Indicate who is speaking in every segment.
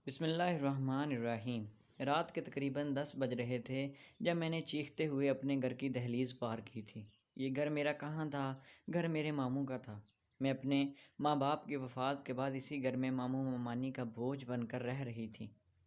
Speaker 1: بسم اللہ الرحمن الرحیم۔ رات کے تقریباً 10 بج رہے تھے جب میں نے چیختے ہوئے اپنے گھر کی دہلیز پار کی تھی۔ یہ گھر میرا کہاں تھا؟ گھر میرے ماموں کا تھا۔ میں اپنے ماں باپ کی وفات کے بعد اسی گھر میں ماموں ممانی کا بوجھ بن کر رہ رہی تھی۔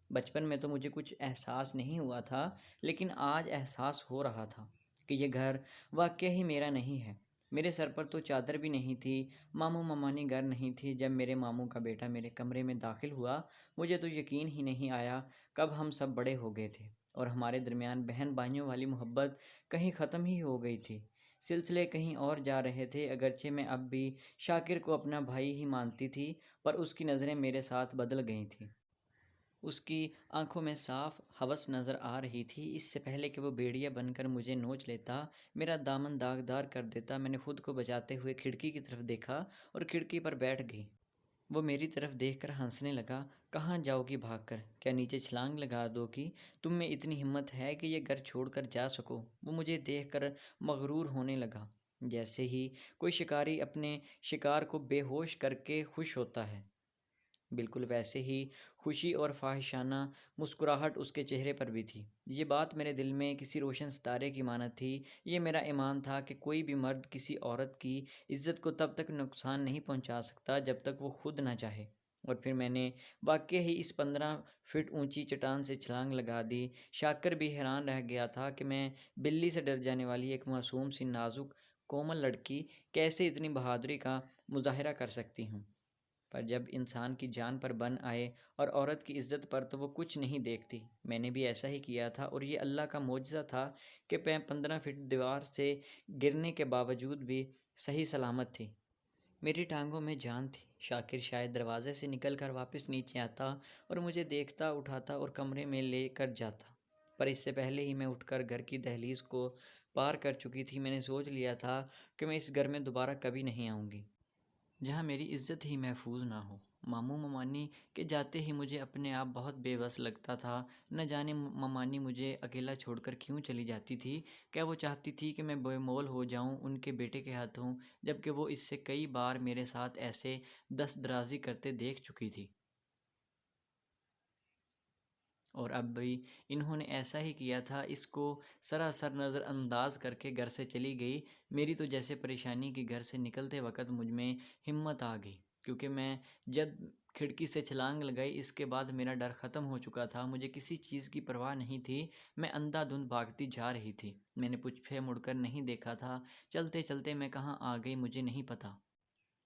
Speaker 1: بچپن میں تو مجھے کچھ احساس نہیں ہوا تھا، لیکن آج احساس ہو رہا تھا کہ یہ گھر واقعی ہی میرا نہیں ہے۔ میرے سر پر تو چادر بھی نہیں تھی، ماموں ممانی گھر نہیں تھی۔ جب میرے ماموں کا بیٹا میرے کمرے میں داخل ہوا، مجھے تو یقین ہی نہیں آیا کب ہم سب بڑے ہو گئے تھے اور ہمارے درمیان بہن بھائیوں والی محبت کہیں ختم ہی ہو گئی تھی۔ سلسلے کہیں اور جا رہے تھے۔ اگرچہ میں اب بھی شاکر کو اپنا بھائی ہی مانتی تھی، پر اس کی نظریں میرے ساتھ بدل گئی تھیں۔ اس کی آنکھوں میں صاف ہوس نظر آ رہی تھی۔ اس سے پہلے کہ وہ بھیڑیا بن کر مجھے نوچ لیتا، میرا دامن داغدار کر دیتا، میں نے خود کو بچاتے ہوئے کھڑکی کی طرف دیکھا اور کھڑکی پر بیٹھ گئی۔ وہ میری طرف دیکھ کر ہنسنے لگا۔ کہاں جاؤ گی بھاگ کر؟ کیا نیچے چھلانگ لگا دو گی؟ تم میں اتنی ہمت ہے کہ یہ گھر چھوڑ کر جا سکو؟ وہ مجھے دیکھ کر مغرور ہونے لگا، جیسے ہی کوئی شکاری اپنے شکار کو بے ہوش کر کے خوش ہوتا ہے۔ بالکل ویسے ہی خوشی اور فاحشانہ مسکراہٹ اس کے چہرے پر بھی تھی۔ یہ بات میرے دل میں کسی روشن ستارے کی مانند تھی۔ یہ میرا ایمان تھا کہ کوئی بھی مرد کسی عورت کی عزت کو تب تک نقصان نہیں پہنچا سکتا جب تک وہ خود نہ چاہے۔ اور پھر میں نے واقعی ہی اس 15 فٹ اونچی چٹان سے چھلانگ لگا دی۔ شاکر بھی حیران رہ گیا تھا کہ میں، بلی سے ڈر جانے والی ایک معصوم سی نازک کومل لڑکی، کیسے اتنی بہادری کا مظاہرہ کر سکتی ہوں۔ پر جب انسان کی جان پر بن آئے اور عورت کی عزت پر، تو وہ کچھ نہیں دیکھتی۔ میں نے بھی ایسا ہی کیا تھا اور یہ اللہ کا معجزہ تھا کہ میں 15 فٹ دیوار سے گرنے کے باوجود بھی صحیح سلامت تھی۔ میری ٹانگوں میں جان تھی۔ شاکر شاید دروازے سے نکل کر واپس نیچے آتا اور مجھے دیکھتا، اٹھاتا اور کمرے میں لے کر جاتا، پر اس سے پہلے ہی میں اٹھ کر گھر کی دہلیز کو پار کر چکی تھی۔ میں نے سوچ لیا تھا کہ میں اس گھر میں دوبارہ کبھی نہیں آؤں گی جہاں میری عزت ہی محفوظ نہ ہو۔ ماموں ممانی کے جاتے ہی مجھے اپنے آپ بہت بے بس لگتا تھا۔ نہ جانے ممانی مجھے اکیلا چھوڑ کر کیوں چلی جاتی تھی؟ کیا وہ چاہتی تھی کہ میں بے مول ہو جاؤں ان کے بیٹے کے ہاتھوں، جبکہ وہ اس سے کئی بار میرے ساتھ ایسے دست درازی کرتے دیکھ چکی تھی؟ اور اب بھی انہوں نے ایسا ہی کیا تھا۔ اس کو سراسر نظر انداز کر کے گھر سے چلی گئی۔ میری تو جیسے پریشانی کی گھر سے نکلتے وقت مجھ میں ہمت آ گئی، کیونکہ میں جب کھڑکی سے چھلانگ لگائی، اس کے بعد میرا ڈر ختم ہو چکا تھا۔ مجھے کسی چیز کی پرواہ نہیں تھی۔ میں اندھا دھند بھاگتی جا رہی تھی۔ میں نے پیچھے مڑ کر نہیں دیکھا تھا۔ چلتے چلتے میں کہاں آ گئی مجھے نہیں پتا،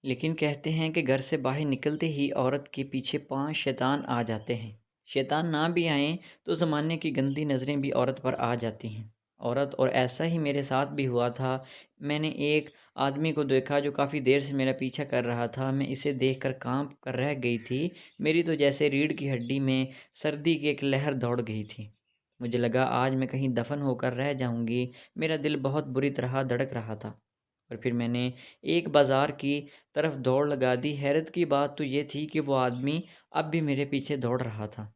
Speaker 1: لیکن کہتے ہیں کہ گھر سے باہر نکلتے ہی عورت کے پیچھے 5 شیطان آ جاتے ہیں۔ شیطان نہ بھی آئیں تو زمانے کی گندی نظریں بھی عورت پر آ جاتی ہیں۔ اور ایسا ہی میرے ساتھ بھی ہوا تھا۔ میں نے ایک آدمی کو دیکھا جو کافی دیر سے میرا پیچھا کر رہا تھا۔ میں اسے دیکھ کر کانپ کر رہ گئی تھی۔ میری تو جیسے ریڑھ کی ہڈی میں سردی کی ایک لہر دوڑ گئی تھی۔ مجھے لگا آج میں کہیں دفن ہو کر رہ جاؤں گی۔ میرا دل بہت بری طرح دھڑک رہا تھا۔ اور پھر میں نے ایک بازار کی طرف دوڑ لگا دی۔ حیرت کی بات تو یہ تھی کہ وہ آدمی اب بھی میرے پیچھے دوڑ رہا تھا۔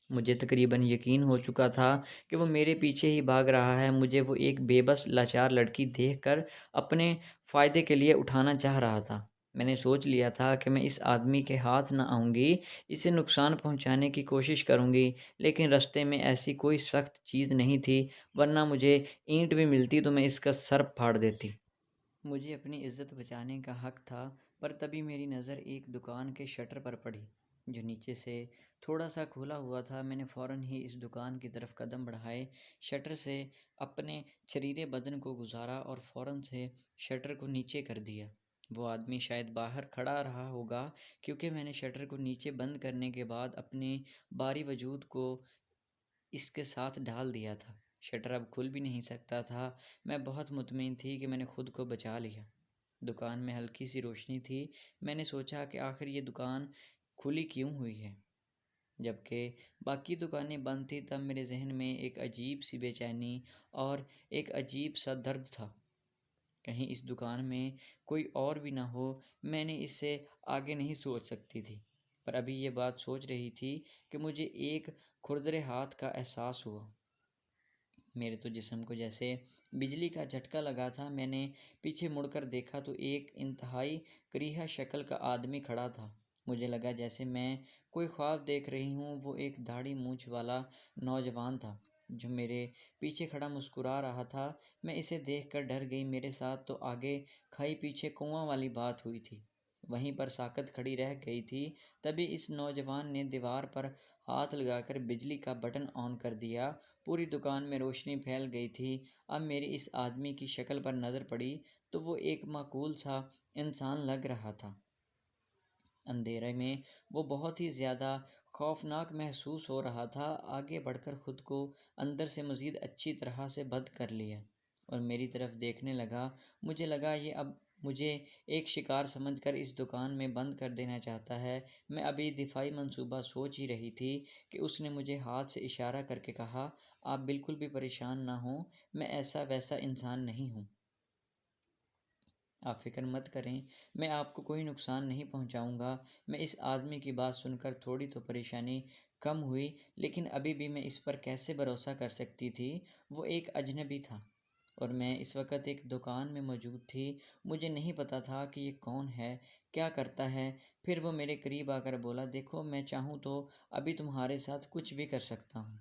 Speaker 1: مجھے تقریباً یقین ہو چکا تھا کہ وہ میرے پیچھے ہی بھاگ رہا ہے۔ مجھے وہ ایک بے بس لاچار لڑکی دیکھ کر اپنے فائدے کے لیے اٹھانا چاہ رہا تھا۔ میں نے سوچ لیا تھا کہ میں اس آدمی کے ہاتھ نہ آؤں گی، اسے نقصان پہنچانے کی کوشش کروں گی، لیکن رستے میں ایسی کوئی سخت چیز نہیں تھی، ورنہ مجھے اینٹ بھی ملتی تو میں اس کا سر پھاڑ دیتی۔ مجھے اپنی عزت بچانے کا حق تھا، پر تبھی میری نظر ایک دکان کے شٹر پر پڑی جو نیچے سے تھوڑا سا کھلا ہوا تھا۔ میں نے فوراً ہی اس دکان کی طرف قدم بڑھائے، شٹر سے اپنے چھریرے بدن کو گزارا اور فوراً سے شٹر کو نیچے کر دیا۔ وہ آدمی شاید باہر کھڑا رہا ہوگا، کیونکہ میں نے شٹر کو نیچے بند کرنے کے بعد اپنے باری وجود کو اس کے ساتھ ڈال دیا تھا۔ شٹر اب کھل بھی نہیں سکتا تھا۔ میں بہت مطمئن تھی کہ میں نے خود کو بچا لیا۔ دکان میں ہلکی سی روشنی تھی۔ میں نے سوچا کہ آخر یہ دکان کھلی کیوں ہوئی ہے جبکہ باقی دکانیں بند تھیں؟ تب میرے ذہن میں ایک عجیب سی بے چینی اور ایک عجیب سا درد تھا۔ کہیں اس دکان میں کوئی اور بھی نہ ہو؟ میں نے اس سے آگے نہیں سوچ سکتی تھی، پر ابھی یہ بات سوچ رہی تھی کہ مجھے ایک کھردرے ہاتھ کا احساس ہوا۔ میرے تو جسم کو جیسے بجلی کا جھٹکا لگا تھا۔ میں نے پیچھے مڑ کر دیکھا تو ایک انتہائی کریہا شکل کا آدمی کھڑا تھا۔ مجھے لگا جیسے میں کوئی خواب دیکھ رہی ہوں۔ وہ ایک داڑھی مونچھ والا نوجوان تھا جو میرے پیچھے کھڑا مسکرا رہا تھا۔ میں اسے دیکھ کر ڈر گئی۔ میرے ساتھ تو آگے کھائی پیچھے کنواں والی بات ہوئی تھی، وہیں پر ساکت کھڑی رہ گئی تھی۔ تبھی اس نوجوان نے دیوار پر ہاتھ لگا کر بجلی کا بٹن آن کر دیا۔ پوری دکان میں روشنی پھیل گئی تھی۔ اب میری اس آدمی کی شکل پر نظر پڑی تو وہ ایک معقول سا انسان لگ رہا تھا۔ اندھیرے میں وہ بہت ہی زیادہ خوفناک محسوس ہو رہا تھا۔ آگے بڑھ کر خود کو اندر سے مزید اچھی طرح سے بند کر لیا اور میری طرف دیکھنے لگا۔ مجھے لگا یہ اب مجھے ایک شکار سمجھ کر اس دکان میں بند کر دینا چاہتا ہے۔ میں ابھی دفاعی منصوبہ سوچ ہی رہی تھی کہ اس نے مجھے ہاتھ سے اشارہ کر کے کہا، آپ بالکل بھی پریشان نہ ہوں، میں ایسا ویسا انسان نہیں ہوں۔ آپ فکر مت کریں، میں آپ کو کوئی نقصان نہیں پہنچاؤں گا۔ میں اس آدمی کی بات سن کر تھوڑی تو پریشانی کم ہوئی، لیکن ابھی بھی میں اس پر کیسے بھروسہ کر سکتی تھی؟ وہ ایک اجنبی تھا اور میں اس وقت ایک دکان میں موجود تھی۔ مجھے نہیں پتہ تھا کہ یہ کون ہے، کیا کرتا ہے۔ پھر وہ میرے قریب آ کر بولا، دیکھو میں چاہوں تو ابھی تمہارے ساتھ کچھ بھی کر سکتا ہوں،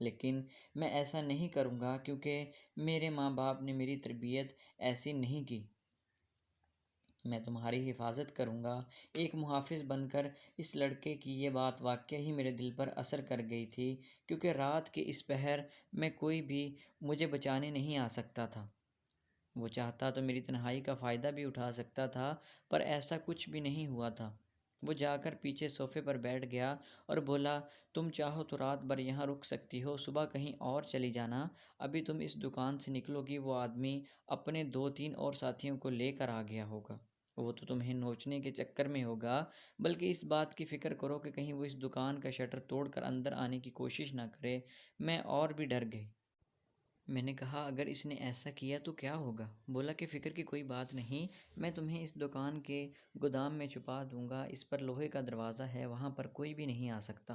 Speaker 1: لیکن میں ایسا نہیں کروں گا کیونکہ میرے ماں باپ نے میری تربیت ایسی نہیں کی۔ میں تمہاری حفاظت کروں گا۔ ایک محافظ بن کر اس لڑکے کی یہ بات واقعی میرے دل پر اثر کر گئی تھی، کیونکہ رات کے اس پہر میں کوئی بھی مجھے بچانے نہیں آ سکتا تھا۔ وہ چاہتا تو میری تنہائی کا فائدہ بھی اٹھا سکتا تھا، پر ایسا کچھ بھی نہیں ہوا تھا۔ وہ جا کر پیچھے صوفے پر بیٹھ گیا اور بولا، تم چاہو تو رات بھر یہاں رک سکتی ہو، صبح کہیں اور چلی جانا۔ ابھی تم اس دکان سے نکلو گی، وہ آدمی اپنے 2-3 اور ساتھیوں کو لے کر آ گیا ہوگا۔ وہ تو تمہیں نوچنے کے چکر میں ہوگا، بلکہ اس بات کی فکر کرو کہ کہیں وہ اس دکان کا شٹر توڑ کر اندر آنے کی کوشش نہ کرے۔ میں اور بھی ڈر گئی۔ میں نے کہا، اگر اس نے ایسا کیا تو کیا ہوگا؟ بولا کہ فکر کی کوئی بات نہیں، میں تمہیں اس دکان کے گودام میں چھپا دوں گا، اس پر لوہے کا دروازہ ہے، وہاں پر کوئی بھی نہیں آ سکتا۔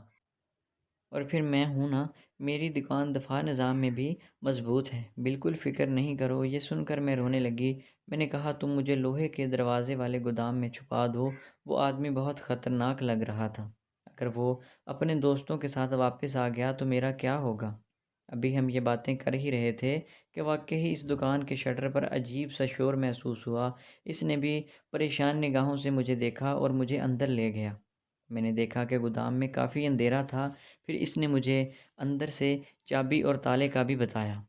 Speaker 1: اور پھر میں ہوں نا، میری دکان دفاع نظام میں بھی مضبوط ہے، بالکل فکر نہیں کرو۔ یہ سن کر میں رونے لگی۔ میں نے کہا، تم مجھے لوہے کے دروازے والے گودام میں چھپا دو۔ وہ آدمی بہت خطرناک لگ رہا تھا۔ اگر وہ اپنے دوستوں کے ساتھ واپس آ گیا تو میرا کیا ہوگا؟ ابھی ہم یہ باتیں کر ہی رہے تھے کہ واقعی اس دکان کے شٹر پر عجیب سا شور محسوس ہوا۔ اس نے بھی پریشان نگاہوں سے مجھے دیکھا اور مجھے اندر لے گیا۔ میں نے دیکھا کہ گودام میں کافی اندھیرا تھا۔ پھر اس نے مجھے اندر سے چابی اور تالے کا بھی بتایا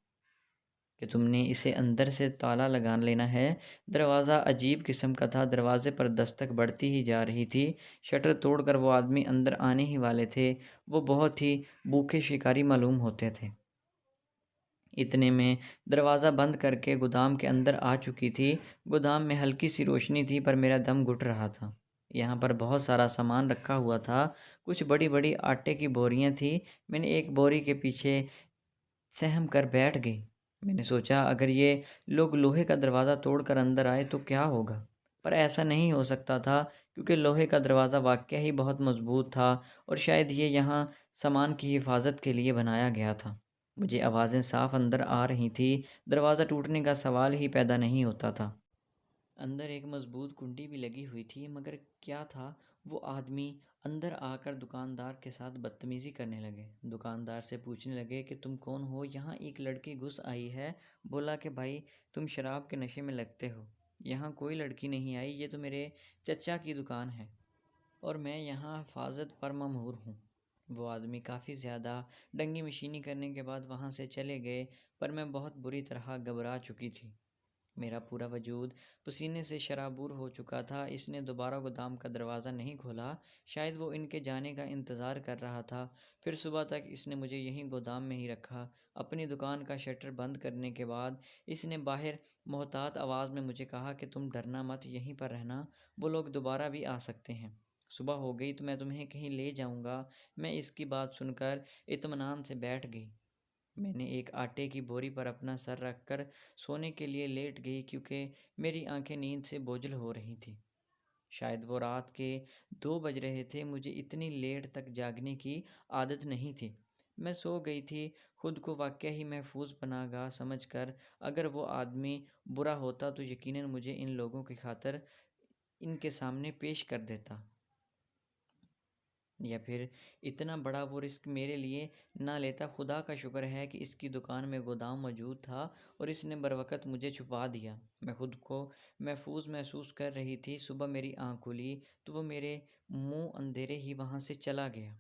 Speaker 1: کہ تم نے اسے اندر سے تالا لگا لینا ہے۔ دروازہ عجیب قسم کا تھا، دروازے پر دستک بڑھتی ہی جا رہی تھی۔ شٹر توڑ کر وہ آدمی اندر آنے ہی والے تھے۔ وہ بہت ہی بھوکے شکاری معلوم ہوتے تھے۔ اتنے میں دروازہ بند کر کے گودام کے اندر آ چکی تھی۔ گودام میں ہلکی سی روشنی تھی، پر میرا دم گھٹ رہا تھا۔ یہاں پر بہت سارا سامان رکھا ہوا تھا، کچھ بڑی بڑی آٹے کی بوریاں تھیں۔ میں نے ایک بوری کے پیچھے سہم کر بیٹھ گئی۔ میں نے سوچا، اگر یہ لوگ لوہے کا دروازہ توڑ کر اندر آئے تو کیا ہوگا؟ پر ایسا نہیں ہو سکتا تھا، کیونکہ لوہے کا دروازہ واقعی بہت مضبوط تھا اور شاید یہ یہاں سامان کی حفاظت کے لیے بنایا گیا تھا۔ مجھے آوازیں صاف اندر آ رہی تھیں، دروازہ ٹوٹنے کا سوال ہی پیدا نہیں ہوتا تھا۔ اندر ایک مضبوط کنڈی بھی لگی ہوئی تھی، مگر کیا تھا؟ وہ آدمی اندر آ کر دکاندار کے ساتھ بدتمیزی کرنے لگے۔ دکاندار سے پوچھنے لگے کہ تم کون ہو؟ یہاں ایک لڑکی گھس آئی ہے۔ بولا کہ بھائی تم شراب کے نشے میں لگتے ہو، یہاں کوئی لڑکی نہیں آئی، یہ تو میرے چچا کی دکان ہے اور میں یہاں حفاظت پر مامور ہوں۔ وہ آدمی کافی زیادہ ڈنگی مشینی کرنے کے بعد وہاں سے چلے گئے، پر میں بہت بری طرح گھبرا چکی تھی۔ میرا پورا وجود پسینے سے شرابور ہو چکا تھا۔ اس نے دوبارہ گودام کا دروازہ نہیں کھولا، شاید وہ ان کے جانے کا انتظار کر رہا تھا۔ پھر صبح تک اس نے مجھے یہیں گودام میں ہی رکھا۔ اپنی دکان کا شٹر بند کرنے کے بعد اس نے باہر محتاط آواز میں مجھے کہا کہ تم ڈرنا مت، یہیں پر رہنا، وہ لوگ دوبارہ بھی آ سکتے ہیں۔ صبح ہو گئی تو میں تمہیں کہیں لے جاؤں گا۔ میں اس کی بات سن کر اطمینان سے بیٹھ گئی۔ میں نے ایک آٹے کی بوری پر اپنا سر رکھ کر سونے کے لیے لیٹ گئی، کیونکہ میری آنکھیں نیند سے بوجھل ہو رہی تھیں۔ شاید وہ رات کے 2 بج رہے تھے۔ مجھے اتنی لیٹ تک جاگنے کی عادت نہیں تھی۔ میں سو گئی تھی، خود کو واقعی محفوظ پناہ گاہ سمجھ کر۔ اگر وہ آدمی برا ہوتا تو یقیناً مجھے ان لوگوں کی خاطر ان کے سامنے پیش کر دیتا۔ یا پھر اتنا بڑا وہ رزق میرے لیے نہ لیتا؟ خدا کا شکر ہے کہ اس کی دکان میں گودام موجود تھا اور اس نے بروقت مجھے چھپا دیا۔ میں خود کو محفوظ محسوس کر رہی تھی۔ صبح میری آنکھ کھلی تو وہ میرے منہ اندھیرے ہی وہاں سے چلا گیا۔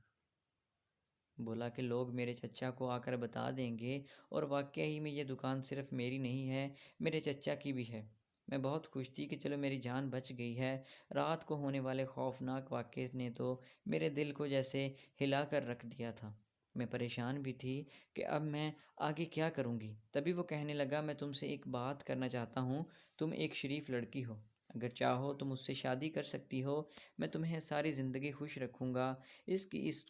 Speaker 1: بولا کہ لوگ میرے چچا کو آ کر بتا دیں گے، اور واقعی میں یہ دکان صرف میری نہیں ہے، میرے چچا کی بھی ہے۔ میں بہت خوش تھی کہ چلو میری جان بچ گئی ہے۔ رات کو ہونے والے خوفناک واقعے نے تو میرے دل کو جیسے ہلا کر رکھ دیا تھا۔ میں پریشان بھی تھی کہ اب میں آگے کیا کروں گی۔ تبھی وہ کہنے لگا، میں تم سے ایک بات کرنا چاہتا ہوں۔ تم ایک شریف لڑکی ہو، اگر چاہو تو مجھ سے شادی کر سکتی ہو، میں تمہیں ساری زندگی خوش رکھوں گا۔ اس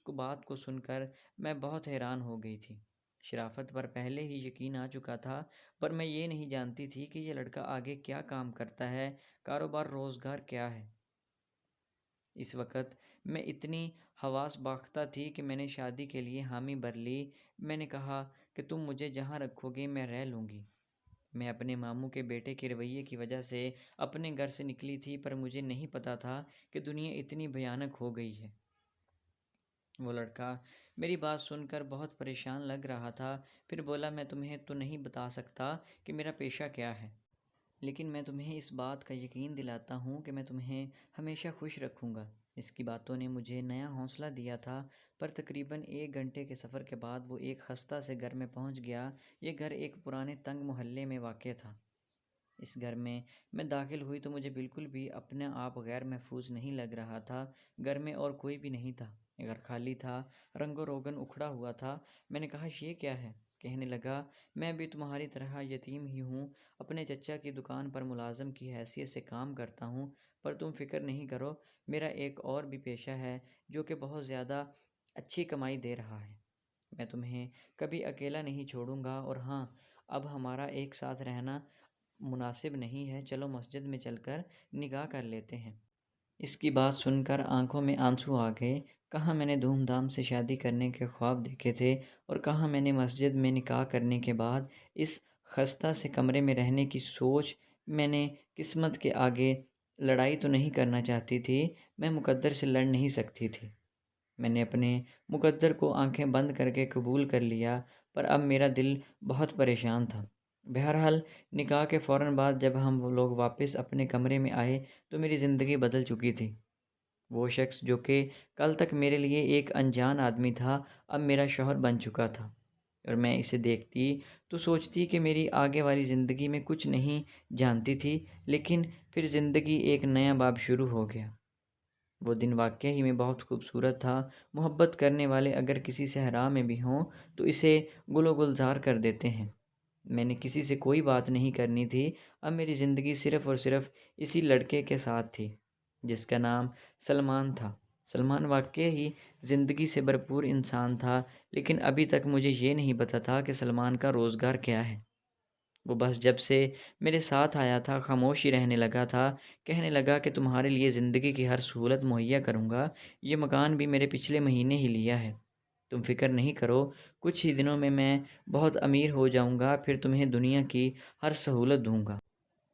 Speaker 1: بات کو سن کر میں بہت حیران ہو گئی تھی۔ شرافت پر پہلے ہی یقین آ چکا تھا، پر میں یہ نہیں جانتی تھی کہ یہ لڑکا آگے کیا کام کرتا ہے، کاروبار روزگار کیا ہے۔ اس وقت میں اتنی حواس باختہ تھی کہ میں نے شادی کے لیے حامی بھر لی۔ میں نے کہا کہ تم مجھے جہاں رکھو گے میں رہ لوں گی۔ میں اپنے ماموں کے بیٹے کے رویے کی وجہ سے اپنے گھر سے نکلی تھی، پر مجھے نہیں پتا تھا کہ دنیا اتنی بھیانک ہو گئی ہے۔ وہ لڑکا میری بات سن کر بہت پریشان لگ رہا تھا، پھر بولا، میں تمہیں تو نہیں بتا سکتا کہ میرا پیشہ کیا ہے، لیکن میں تمہیں اس بات کا یقین دلاتا ہوں کہ میں تمہیں ہمیشہ خوش رکھوں گا۔ اس کی باتوں نے مجھے نیا حوصلہ دیا تھا، پر تقریباً 1 گھنٹے کے سفر کے بعد وہ ایک خستہ سے گھر میں پہنچ گیا۔ یہ گھر ایک پرانے تنگ محلے میں واقع تھا۔ اس گھر میں داخل ہوئی تو مجھے بالکل بھی اپنے آپ غیر محفوظ نہیں لگ رہا تھا۔ گھر میں اور کوئی بھی نہیں تھا، گھر خالی تھا، رنگ و روغن اکھڑا ہوا تھا۔ میں نے کہا، یہ کیا ہے؟ کہنے لگا، میں بھی تمہاری طرح یتیم ہی ہوں، اپنے چچا کی دکان پر ملازم کی حیثیت سے کام کرتا ہوں، پر تم فکر نہیں کرو، میرا ایک اور بھی پیشہ ہے جو کہ بہت زیادہ اچھی کمائی دے رہا ہے۔ میں تمہیں کبھی اکیلا نہیں چھوڑوں گا، اور ہاں، اب ہمارا ایک ساتھ رہنا مناسب نہیں ہے، چلو مسجد میں چل کر نکاح کر لیتے ہیں۔ اس کی بات سن کر آنکھوں میں آنسو آ گئے۔ کہاں میں نے دھوم دھام سے شادی کرنے کے خواب دیکھے تھے، اور کہاں میں نے مسجد میں نکاح کرنے کے بعد اس خستہ سے کمرے میں رہنے کی سوچ۔ میں نے قسمت کے آگے لڑائی تو نہیں کرنا چاہتی تھی، میں مقدر سے لڑ نہیں سکتی تھی۔ میں نے اپنے مقدر کو آنکھیں بند کر کے قبول کر لیا، پر اب میرا دل بہت پریشان تھا۔ بہرحال نکاح کے فوراً بعد جب ہم وہ لوگ واپس اپنے کمرے میں آئے تو میری زندگی بدل چکی تھی۔ وہ شخص جو کہ کل تک میرے لیے ایک انجان آدمی تھا، اب میرا شوہر بن چکا تھا، اور میں اسے دیکھتی تو سوچتی کہ میری آگے والی زندگی میں کچھ نہیں جانتی تھی، لیکن پھر زندگی ایک نیا باب شروع ہو گیا۔ وہ دن واقعی میں بہت خوبصورت تھا۔ محبت کرنے والے اگر کسی صحرا میں بھی ہوں تو اسے گل و گلزار کر دیتے ہیں۔ میں نے کسی سے کوئی بات نہیں کرنی تھی، اب میری زندگی صرف اور صرف اسی لڑکے کے ساتھ تھی جس کا نام سلمان تھا۔ سلمان واقعی ہی زندگی سے بھرپور انسان تھا، لیکن ابھی تک مجھے یہ نہیں پتا تھا کہ سلمان کا روزگار کیا ہے۔ وہ بس جب سے میرے ساتھ آیا تھا خاموش ہی رہنے لگا تھا۔ کہنے لگا کہ تمہارے لیے زندگی کی ہر سہولت مہیا کروں گا، یہ مکان بھی میرے پچھلے مہینے ہی لیا ہے، تم فکر نہیں کرو، کچھ ہی دنوں میں بہت امیر ہو جاؤں گا، پھر تمہیں دنیا کی ہر سہولت دوں گا۔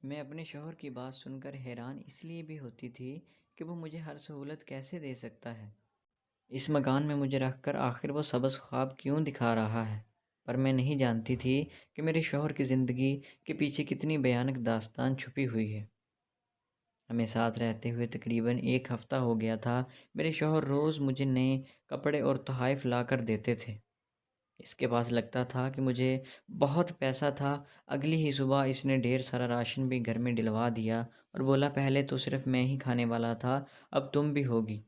Speaker 1: میں اپنے شوہر کی بات سن کر حیران اس لیے بھی ہوتی تھی کہ وہ مجھے ہر سہولت کیسے دے سکتا ہے، اس مکان میں مجھے رکھ کر آخر وہ سبز خواب کیوں دکھا رہا ہے۔ پر میں نہیں جانتی تھی کہ میرے شوہر کی زندگی کے پیچھے کتنی بھیانک داستان چھپی ہوئی ہے۔ ہمیں ساتھ رہتے ہوئے تقریباً 1 ہفتہ ہو گیا تھا۔ میرے شوہر روز مجھے نئے کپڑے اور تحائف لا کر دیتے تھے۔ اس کے پاس لگتا تھا کہ مجھے بہت پیسہ تھا۔ اگلی ہی صبح اس نے ڈھیر سارا راشن بھی گھر میں ڈلوا دیا اور بولا، پہلے تو صرف میں ہی کھانے والا تھا، اب تم بھی ہوگی،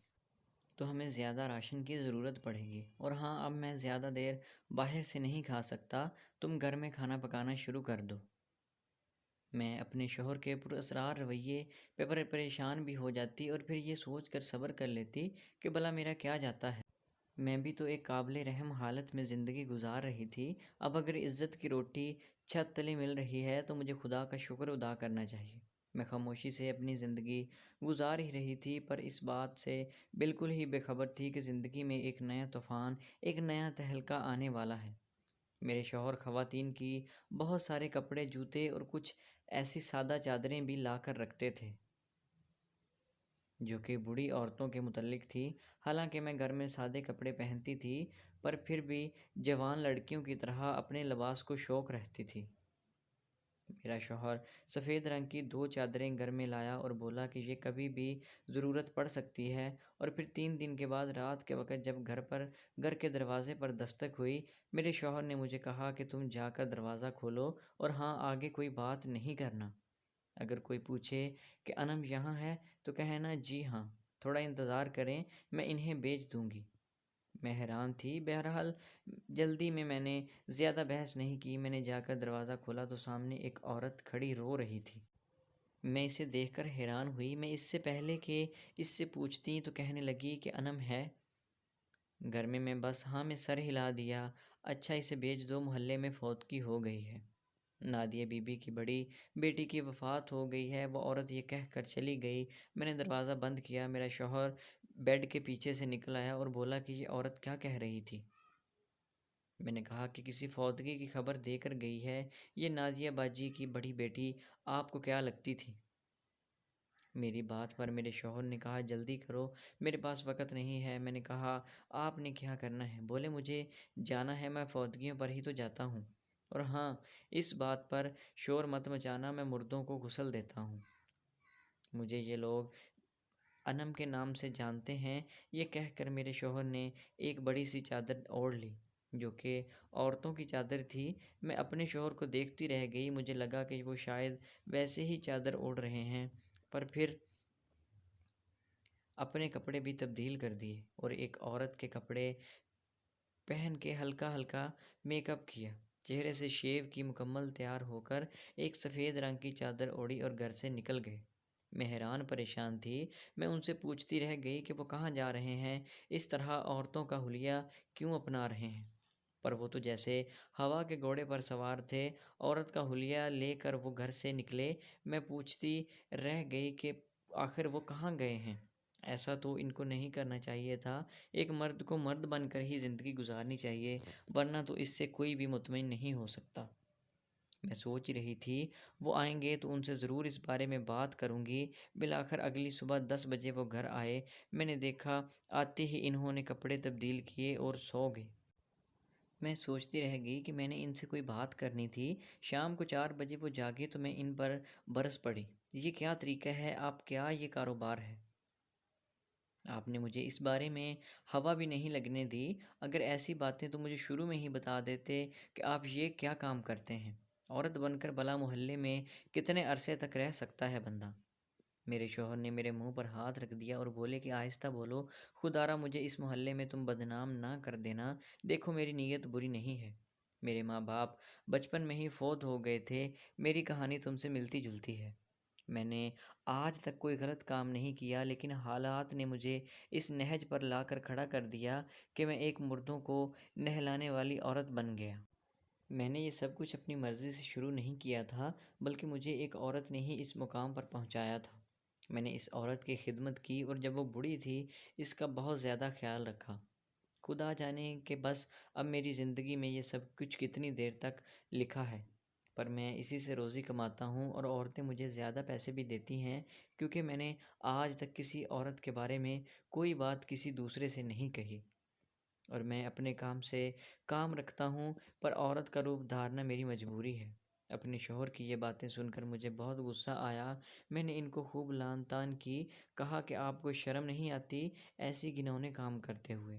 Speaker 1: تو ہمیں زیادہ راشن کی ضرورت پڑے گی، اور ہاں، اب میں زیادہ دیر باہر سے نہیں کھا سکتا، تم گھر میں کھانا پکانا شروع کر دو۔ میں اپنے شوہر کے پراسرار رویے پہ پریشان بھی ہو جاتی، اور پھر یہ سوچ کر صبر کر لیتی کہ بھلا میرا کیا جاتا ہے، میں بھی تو ایک قابل رحم حالت میں زندگی گزار رہی تھی۔ اب اگر عزت کی روٹی چھت تلے مل رہی ہے تو مجھے خدا کا شکر ادا کرنا چاہیے۔ میں خاموشی سے اپنی زندگی گزار ہی رہی تھی، پر اس بات سے بالکل ہی بے خبر تھی کہ زندگی میں ایک نیا طوفان، ایک نیا تہلکہ آنے والا ہے۔ میرے شوہر خواتین کی بہت سارے کپڑے، جوتے اور کچھ ایسی سادہ چادریں بھی لا کر رکھتے تھے جو کہ بوڑھی عورتوں کے متعلق تھی۔ حالانکہ میں گھر میں سادے کپڑے پہنتی تھی، پر پھر بھی جوان لڑکیوں کی طرح اپنے لباس کو شوق رہتی تھی۔ میرا شوہر سفید رنگ کی 2 چادریں گھر میں لایا اور بولا کہ یہ کبھی بھی ضرورت پڑ سکتی ہے، اور پھر 3 دن کے بعد رات کے وقت جب گھر کے دروازے پر دستک ہوئی، میرے شوہر نے مجھے کہا کہ تم جا کر دروازہ کھولو، اور ہاں، آگے کوئی بات نہیں کرنا۔ اگر کوئی پوچھے کہ انم یہاں ہے تو کہنا جی ہاں، تھوڑا انتظار کریں، میں انہیں بھیج دوں گی۔ میں حیران تھی۔ بہرحال جلدی میں نے زیادہ بحث نہیں کی۔ میں نے جا کر دروازہ کھولا تو سامنے ایک عورت کھڑی رو رہی تھی۔ میں اسے دیکھ کر حیران ہوئی۔ میں اس سے پہلے کہ اس سے پوچھتی تو کہنے لگی کہ انم ہے گھر میں بس ہاں میں سر ہلا دیا۔ اچھا، اسے بھیج دو، محلے میں فوتگی ہو گئی ہے، نادیہ بی بی کی بڑی بیٹی کی وفات ہو گئی ہے۔ وہ عورت یہ کہہ کر چلی گئی۔ میں نے دروازہ بند کیا۔ میرا شوہر بیڈ کے پیچھے سے نکل آیا اور بولا کہ یہ عورت کیا کہہ رہی تھی؟ میں نے کہا کہ کسی فوتگی کی خبر دے کر گئی ہے۔ یہ نادیہ باجی کی بڑی بیٹی آپ کو کیا لگتی تھی؟ میری بات پر میرے شوہر نے کہا جلدی کرو، میرے پاس وقت نہیں ہے۔ میں نے کہا آپ نے کیا کرنا ہے؟ بولے مجھے جانا ہے، میں فوتگیوں پر ہی تو جاتا ہوں، اور ہاں، اس بات پر شور مت مچانا، میں مردوں کو غسل دیتا ہوں، مجھے یہ لوگ انم کے نام سے جانتے ہیں۔ یہ کہہ کر میرے شوہر نے ایک بڑی سی چادر اوڑھ لی جو کہ عورتوں کی چادر تھی۔ میں اپنے شوہر کو دیکھتی رہ گئی۔ مجھے لگا کہ وہ شاید ویسے ہی چادر اوڑھ رہے ہیں، پر پھر اپنے کپڑے بھی تبدیل کر دیے اور ایک عورت کے کپڑے پہن کے ہلکا ہلکا میک اپ کیا، چہرے سے شیو کی، مکمل تیار ہو کر ایک سفید رنگ کی چادر اوڑھی اور گھر سے نکل گئے۔ میں حیران پریشان تھی۔ میں ان سے پوچھتی رہ گئی کہ وہ کہاں جا رہے ہیں، اس طرح عورتوں کا حلیہ کیوں اپنا رہے ہیں؟ پر وہ تو جیسے ہوا کے گھوڑے پر سوار تھے، عورت کا حلیہ لے کر وہ گھر سے نکلے۔ میں پوچھتی رہ گئی کہ آخر وہ کہاں گئے ہیں؟ ایسا تو ان کو نہیں کرنا چاہیے تھا۔ ایک مرد کو مرد بن کر ہی زندگی گزارنی چاہیے، ورنہ تو اس سے کوئی بھی مطمئن نہیں ہو سکتا۔ میں سوچ رہی تھی وہ آئیں گے تو ان سے ضرور اس بارے میں بات کروں گی۔ بالآخر اگلی صبح 10 بجے وہ گھر آئے۔ میں نے دیکھا آتے ہی انہوں نے کپڑے تبدیل کیے اور سو گئے۔ میں سوچتی رہ گئی کہ میں نے ان سے کوئی بات کرنی تھی۔ شام کو 4 بجے وہ جاگے تو میں ان پر برس پڑی۔ یہ کیا طریقہ ہے؟ آپ کیا یہ کاروبار ہے؟ آپ نے مجھے اس بارے میں ہوا بھی نہیں لگنے دی۔ اگر ایسی باتیں تو مجھے شروع میں ہی بتا دیتے کہ آپ یہ کیا کام کرتے ہیں۔ عورت بن کر بھلا محلے میں کتنے عرصے تک رہ سکتا ہے بندہ؟ میرے شوہر نے میرے منہ پر ہاتھ رکھ دیا اور بولے کہ آہستہ بولو، خدارا مجھے اس محلے میں تم بدنام نہ کر دینا۔ دیکھو میری نیت بری نہیں ہے، میرے ماں باپ بچپن میں ہی فوت ہو گئے تھے، میری کہانی تم سے ملتی جلتی ہے۔ میں نے آج تک کوئی غلط کام نہیں کیا، لیکن حالات نے مجھے اس نہج پر لا کر کھڑا کر دیا کہ میں ایک مردوں کو نہلانے والی عورت بن گیا۔ میں نے یہ سب کچھ اپنی مرضی سے شروع نہیں کیا تھا، بلکہ مجھے ایک عورت نے ہی اس مقام پر پہنچایا تھا۔ میں نے اس عورت کی خدمت کی اور جب وہ بوڑھی تھی اس کا بہت زیادہ خیال رکھا۔ خدا جانے کہ بس اب میری زندگی میں یہ سب کچھ کتنی دیر تک لکھا ہے، پر میں اسی سے روزی کماتا ہوں، اور عورتیں مجھے زیادہ پیسے بھی دیتی ہیں، کیونکہ میں نے آج تک کسی عورت کے بارے میں کوئی بات کسی دوسرے سے نہیں کہی، اور میں اپنے کام سے کام رکھتا ہوں، پر عورت کا روپ دھارنا میری مجبوری ہے۔ اپنے شوہر کی یہ باتیں سن کر مجھے بہت غصہ آیا۔ میں نے ان کو خوب لعن طعن کی، کہا کہ آپ کو شرم نہیں آتی ایسی گھنونے کام کرتے ہوئے؟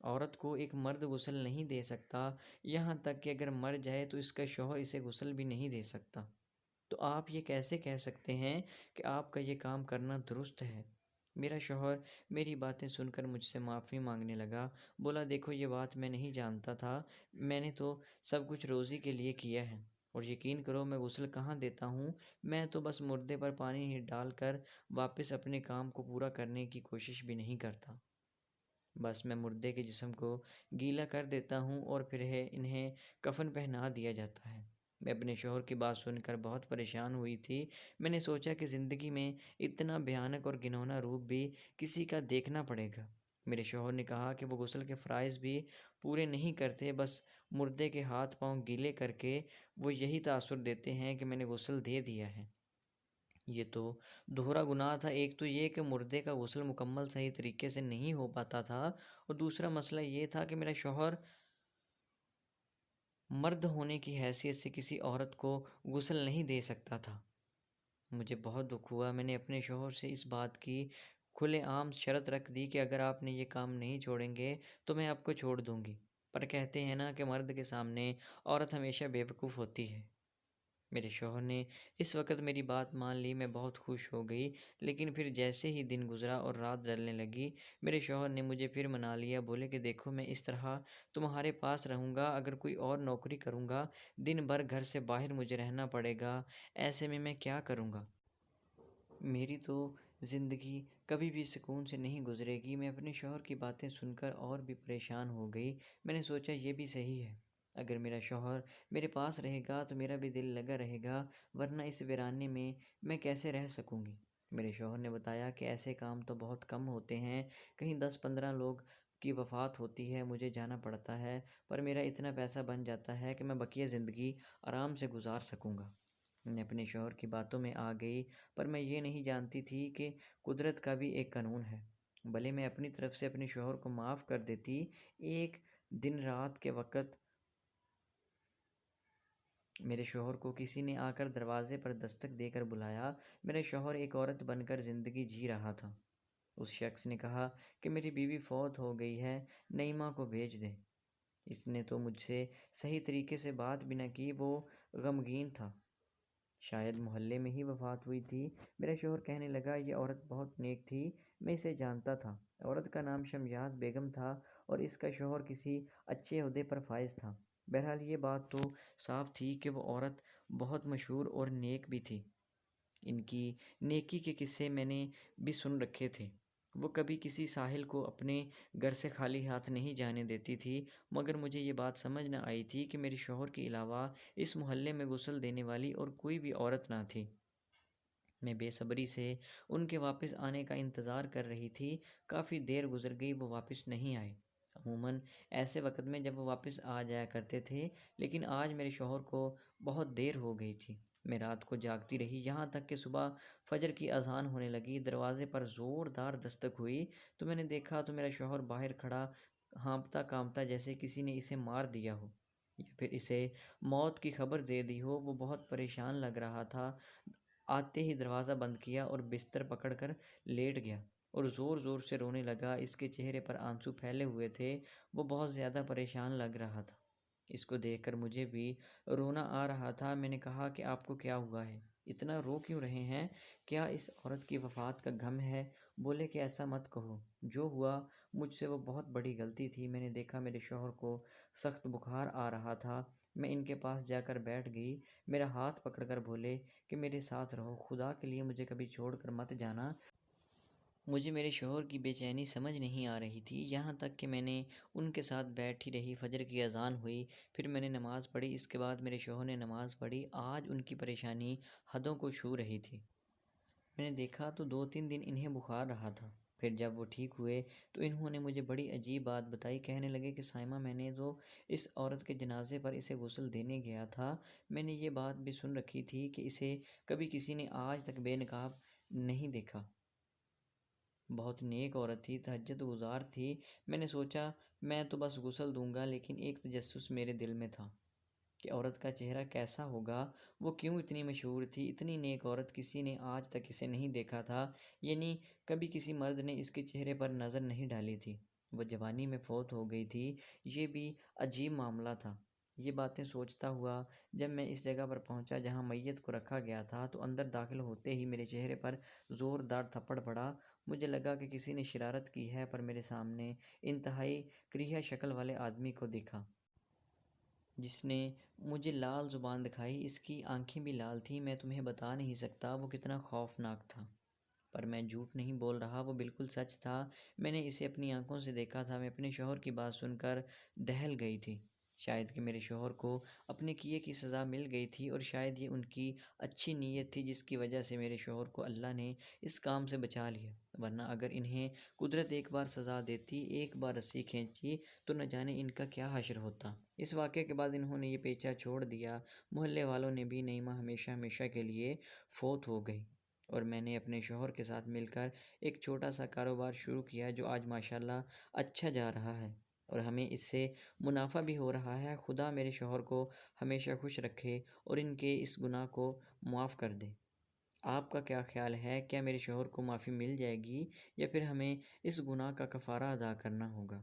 Speaker 1: عورت کو ایک مرد غسل نہیں دے سکتا، یہاں تک کہ اگر مر جائے تو اس کا شوہر اسے غسل بھی نہیں دے سکتا، تو آپ یہ کیسے کہہ سکتے ہیں کہ آپ کا یہ کام کرنا درست ہے؟ میرا شوہر میری باتیں سن کر مجھ سے معافی مانگنے لگا، بولا دیکھو یہ بات میں نہیں جانتا تھا، میں نے تو سب کچھ روزی کے لیے کیا ہے، اور یقین کرو میں غسل کہاں دیتا ہوں، میں تو بس مردے پر پانی ہی ڈال کر واپس اپنے کام کو پورا کرنے کی کوشش بھی نہیں کرتا، بس میں مردے کے جسم کو گیلا کر دیتا ہوں اور پھر انہیں کفن پہنا دیا جاتا ہے۔ میں اپنے شوہر کی بات سن کر بہت پریشان ہوئی تھی۔ میں نے سوچا کہ زندگی میں اتنا بھیانک اور گھنونا روپ بھی کسی کا دیکھنا پڑے گا۔ میرے شوہر نے کہا کہ وہ غسل کے فرائض بھی پورے نہیں کرتے، بس مردے کے ہاتھ پاؤں گیلے کر کے وہ یہی تاثر دیتے ہیں کہ میں نے غسل دے دیا ہے۔ یہ تو دوہرا گناہ تھا، ایک تو یہ کہ مردے کا غسل مکمل صحیح طریقے سے نہیں ہو پاتا تھا، اور دوسرا مسئلہ یہ تھا کہ میرا شوہر مرد ہونے کی حیثیت سے کسی عورت کو غسل نہیں دے سکتا تھا۔ مجھے بہت دکھ ہوا، میں نے اپنے شوہر سے اس بات کی کھلے عام شرط رکھ دی کہ اگر آپ نے یہ کام نہیں چھوڑیں گے تو میں آپ کو چھوڑ دوں گی، پر کہتے ہیں نا کہ مرد کے سامنے عورت ہمیشہ بیوقوف ہوتی ہے۔ میرے شوہر نے اس وقت میری بات مان لی، میں بہت خوش ہو گئی، لیکن پھر جیسے ہی دن گزرا اور رات ڈلنے لگی، میرے شوہر نے مجھے پھر منا لیا، بولے کہ دیکھو میں اس طرح تمہارے پاس رہوں گا، اگر کوئی اور نوکری کروں گا، دن بھر گھر سے باہر مجھے رہنا پڑے گا، ایسے میں کیا کروں گا؟ میری تو زندگی کبھی بھی سکون سے نہیں گزرے گی۔ میں اپنے شوہر کی باتیں سن کر اور بھی پریشان ہو گئی۔ میں نے سوچا یہ بھی صحیح ہے، اگر میرا شوہر میرے پاس رہے گا تو میرا بھی دل لگا رہے گا، ورنہ اس ویرانے میں کیسے رہ سکوں گی؟ میرے شوہر نے بتایا کہ ایسے کام تو بہت کم ہوتے ہیں، کہیں 10-15 لوگ کی وفات ہوتی ہے، مجھے جانا پڑتا ہے، پر میرا اتنا پیسہ بن جاتا ہے کہ میں بقیہ زندگی آرام سے گزار سکوں گا۔ میں اپنے شوہر کی باتوں میں آ گئی، پر میں یہ نہیں جانتی تھی کہ قدرت کا بھی ایک قانون ہے۔ بھلے میں اپنی طرف سے اپنے شوہر کو معاف کر دیتی، ایک دن رات کے وقت میرے شوہر کو کسی نے آ کر دروازے پر دستک دے کر بلایا۔ میرا شوہر ایک عورت بن کر زندگی جی رہا تھا۔ اس شخص نے کہا کہ میری بیوی فوت ہو گئی ہے، نعیمہ کو بھیج دیں۔ اس نے تو مجھ سے صحیح طریقے سے بات بھی نہ کی، وہ غمگین تھا، شاید محلے میں ہی وفات ہوئی تھی۔ میرا شوہر کہنے لگا یہ عورت بہت نیک تھی، میں اسے جانتا تھا۔ عورت کا نام شمشاد بیگم تھا اور اس کا شوہر کسی اچھے عہدے پر فائز تھا۔ بہرحال یہ بات تو صاف تھی کہ وہ عورت بہت مشہور اور نیک بھی تھی۔ ان کی نیکی کے قصے میں نے بھی سن رکھے تھے۔ وہ کبھی کسی ساحل کو اپنے گھر سے خالی ہاتھ نہیں جانے دیتی تھی، مگر مجھے یہ بات سمجھ نہ آئی تھی کہ میرے شوہر کے علاوہ اس محلے میں غسل دینے والی اور کوئی بھی عورت نہ تھی۔ میں بے صبری سے ان کے واپس آنے کا انتظار کر رہی تھی۔ کافی دیر گزر گئی، وہ واپس نہیں آئے۔ عموماً ایسے وقت میں جب وہ واپس آ جایا کرتے تھے، لیکن آج میرے شوہر کو بہت دیر ہو گئی تھی۔ میں رات کو جاگتی رہی، یہاں تک کہ صبح فجر کی اذان ہونے لگی۔ دروازے پر زوردار دستک ہوئی تو میں نے دیکھا تو میرا شوہر باہر کھڑا، ہانپتا کانپتا، جیسے کسی نے اسے مار دیا ہو یا پھر اسے موت کی خبر دے دی ہو۔ وہ بہت پریشان لگ رہا تھا۔ آتے ہی دروازہ بند کیا اور بستر پکڑ کر لیٹ گیا اور زور زور سے رونے لگا۔ اس کے چہرے پر آنسو پھیلے ہوئے تھے، وہ بہت زیادہ پریشان لگ رہا تھا۔ اس کو دیکھ کر مجھے بھی رونا آ رہا تھا۔ میں نے کہا کہ آپ کو کیا ہوا ہے؟ اتنا رو کیوں رہے ہیں؟ کیا اس عورت کی وفات کا غم ہے؟ بولے کہ ایسا مت کہو، جو ہوا مجھ سے وہ بہت بڑی غلطی تھی۔ میں نے دیکھا میرے شوہر کو سخت بخار آ رہا تھا، میں ان کے پاس جا کر بیٹھ گئی، میرا ہاتھ پکڑ کر بولے کہ میرے ساتھ رہو، خدا کے لیے مجھے کبھی چھوڑ کر مت جانا۔ مجھے میرے شوہر کی بے چینی سمجھ نہیں آ رہی تھی، یہاں تک کہ میں نے ان کے ساتھ بیٹھی رہی۔ فجر کی اذان ہوئی، پھر میں نے نماز پڑھی، اس کے بعد میرے شوہر نے نماز پڑھی۔ آج ان کی پریشانی حدوں کو چھو رہی تھی۔ میں نے دیکھا تو 2-3 دن انہیں بخار رہا تھا۔ پھر جب وہ ٹھیک ہوئے تو انہوں نے مجھے بڑی عجیب بات بتائی۔ کہنے لگے کہ سائمہ، میں نے تو اس عورت کے جنازے پر اسے غسل دینے گیا تھا، میں نے یہ بات بھی سن رکھی تھی کہ اسے کبھی کسی نے آج تک بے نقاب نہیں دیکھا۔ بہت نیک عورت تھی، تہجد گزار تھی۔ میں نے سوچا میں تو بس غسل دوں گا، لیکن ایک تجسس میرے دل میں تھا کہ عورت کا چہرہ کیسا ہوگا، وہ کیوں اتنی مشہور تھی، اتنی نیک عورت، کسی نے آج تک اسے نہیں دیکھا تھا، یعنی کبھی کسی مرد نے اس کے چہرے پر نظر نہیں ڈالی تھی۔ وہ جوانی میں فوت ہو گئی تھی، یہ بھی عجیب معاملہ تھا۔ یہ باتیں سوچتا ہوا جب میں اس جگہ پر پہنچا جہاں میت کو رکھا گیا تھا، تو اندر داخل ہوتے ہی میرے چہرے پر زوردار تھپڑ پڑا۔ مجھے لگا کہ کسی نے شرارت کی ہے، پر میرے سامنے انتہائی کریہ شکل والے آدمی کو دیکھا جس نے مجھے لال زبان دکھائی۔ اس کی آنکھیں بھی لال تھیں، میں تمہیں بتا نہیں سکتا وہ کتنا خوفناک تھا، پر میں جھوٹ نہیں بول رہا، وہ بالکل سچ تھا۔ میں نے اسے اپنی آنکھوں سے دیکھا تھا۔ میں اپنے شوہر کی بات سن کر دہل گئی تھی۔ شاید کہ میرے شوہر کو اپنے کیے کی سزا مل گئی تھی، اور شاید یہ ان کی اچھی نیت تھی جس کی وجہ سے میرے شوہر کو اللہ نے اس کام سے بچا لیا، ورنہ اگر انہیں قدرت ایک بار سزا دیتی، ایک بار رسی کھینچی، تو نہ جانے ان کا کیا حشر ہوتا۔ اس واقعے کے بعد انہوں نے یہ پیچا چھوڑ دیا، محلے والوں نے بھی، نعیمہ ہمیشہ ہمیشہ کے لیے فوت ہو گئی۔ اور میں نے اپنے شوہر کے ساتھ مل کر ایک چھوٹا سا کاروبار شروع کیا جو آج ماشاءاللہ اچھا جا رہا ہے اور ہمیں اس سے منافع بھی ہو رہا ہے۔ خدا میرے شوہر کو ہمیشہ خوش رکھے اور ان کے اس گناہ کو معاف کر دے۔ آپ کا کیا خیال ہے؟ کیا میرے شوہر کو معافی مل جائے گی یا پھر ہمیں اس گناہ کا کفارہ ادا کرنا ہوگا؟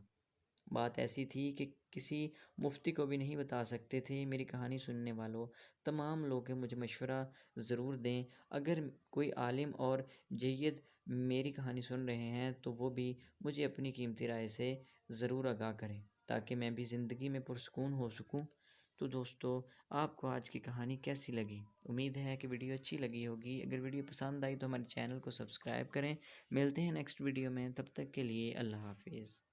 Speaker 1: بات ایسی تھی کہ کسی مفتی کو بھی نہیں بتا سکتے تھے۔ میری کہانی سننے والوں تمام لوگ مجھے مشورہ ضرور دیں۔ اگر کوئی عالم اور جید میری کہانی سن رہے ہیں تو وہ بھی مجھے اپنی قیمتی رائے سے ضرور آگاہ کریں تاکہ میں بھی زندگی میں پرسکون ہو سکوں۔ تو دوستو، آپ کو آج کی کہانی کیسی لگی؟ امید ہے کہ ویڈیو اچھی لگی ہوگی۔ اگر ویڈیو پسند آئی تو ہمارے چینل کو سبسکرائب کریں۔ ملتے ہیں نیکسٹ ویڈیو میں، تب تک کے لیے اللہ حافظ۔